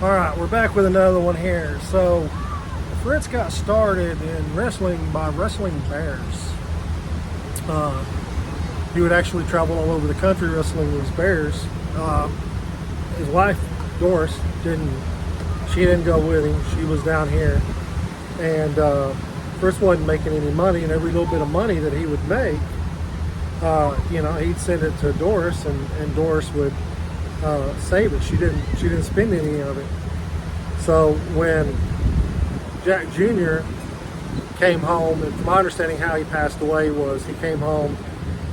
All right, we're back with another one here. So, Fritz got started in wrestling by wrestling bears. He would actually travel all over the country wrestling these bears. His wife, Doris, she didn't go with him. She was down here. And Fritz wasn't making any money, and every little bit of money that he would make, he'd send it to Doris, and Doris would save it. She didn't spend any of it. So when Jack Jr. came home, and from my understanding how he passed away was he came home,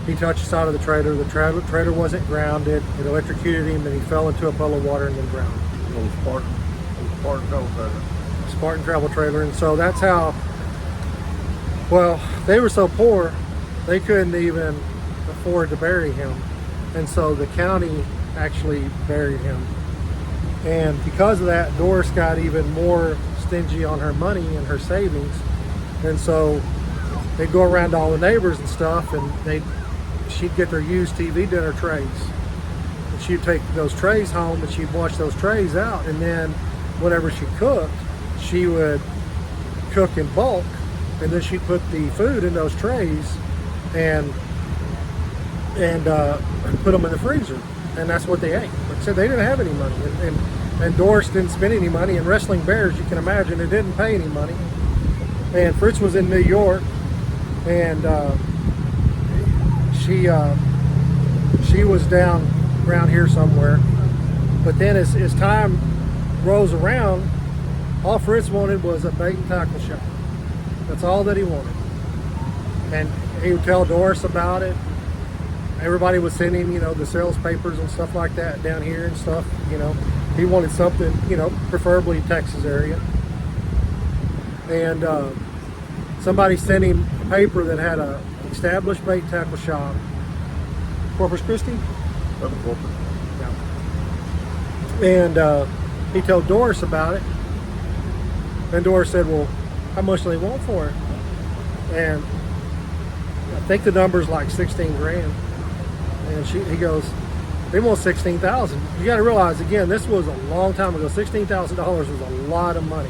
he touched the side of the trailer wasn't grounded, it electrocuted him, and he fell into a puddle of water and then drowned. Spartan travel trailer. Spartan travel trailer. And so that's how, well, they were so poor they couldn't even afford to bury him, and so the county actually buried him. And because of that, Doris got even more stingy on her money and her savings, and so they'd go around to all the neighbors and stuff, and she'd get their used TV dinner trays, and she'd take those trays home and she'd wash those trays out, and then whenever she cooked, she would cook in bulk, and then she'd put the food in those trays and put them in the freezer, and that's what they ate. Like I said, they didn't have any money, and Doris didn't spend any money. And wrestling bears, you can imagine, it didn't pay any money. And Fritz was in New York, and she was down around here somewhere. But then as time rolls around, all Fritz wanted was a bait and tackle shop. That's all that he wanted. And he would tell Doris about it. Everybody would send him, the sales papers and stuff like that down here and stuff. He wanted something, preferably Texas area. And somebody sent him a paper that had a established bait tackle shop. Corpus Christi? Corpus. Yeah. And he told Doris about it. And Doris said, well, how much do they want for it? And I think the number's like 16 grand. And he goes, they want 16,000. You got to realize, again, this was a long time ago. $16,000 was a lot of money.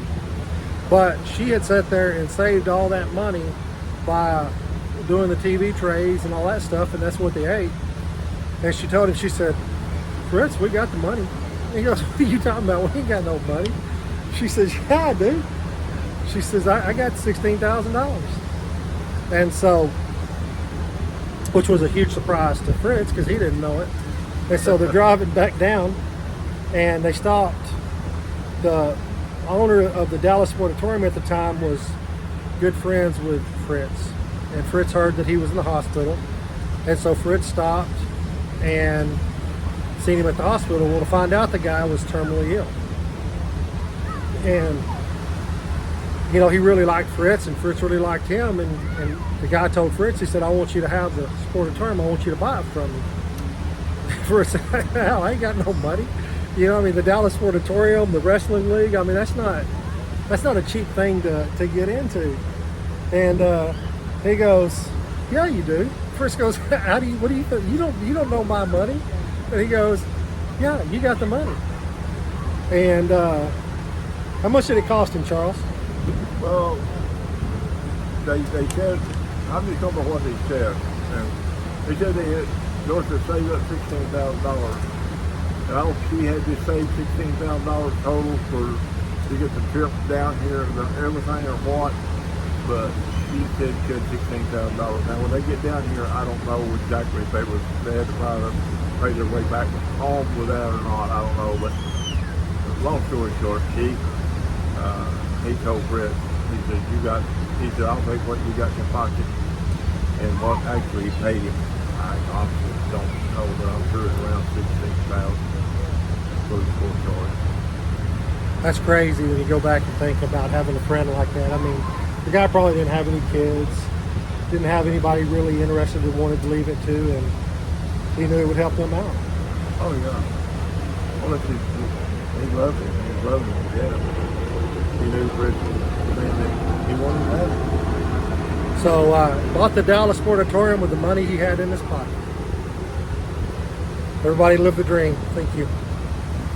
But she had sat there and saved all that money by doing the TV trays and all that stuff, and that's what they ate. And she told him, she said, Fritz, we got the money. He goes, what are you talking about? We ain't got no money. She says, yeah, I do. She says, I got $16,000. And so, which was a huge surprise to Fritz because he didn't know it. And so they're driving back down, and they stopped. The owner of the Dallas Sportatorium at the time was good friends with Fritz, and Fritz heard that he was in the hospital, and so Fritz stopped and seen him at the hospital. Well, to find out the guy was terminally ill, and he really liked Fritz, and Fritz really liked him, and the guy told Fritz, he said, I want you to have the Sportatorium, I want you to buy it from me. Fritz said, hell, I ain't got no money. The Dallas Sportatorium, the wrestling league, that's not a cheap thing to get into. And he goes, yeah, you do. Fritz goes, what do you think? You don't know my money? And he goes, yeah, you got the money. And how much did it cost him, Charles? Well, they said, I'm just talking about what they said. And they said Doris had saved up $16,000. Well, she had to save $16,000 total to get the trip down here and everything or what. But she said she had $16,000. Now, when they get down here, I don't know exactly if they had to pay their way back home with that or not. I don't know. But long story short, he told Fritz, he said, I'll take what you got in your pocket. And what actually he paid him, I obviously don't know, but I'm sure it's around $16,000 for the full charge. That's crazy when you go back and think about having a friend like that. The guy probably didn't have any kids, didn't have anybody really interested that wanted to leave it to, and he knew it would help them out. Oh, yeah. Well, he loved him. He loved him to death. He knew Fritz was the man that he wanted to have. So bought the Dallas Sportatorium with the money he had in his pocket. Everybody live the dream. Thank you.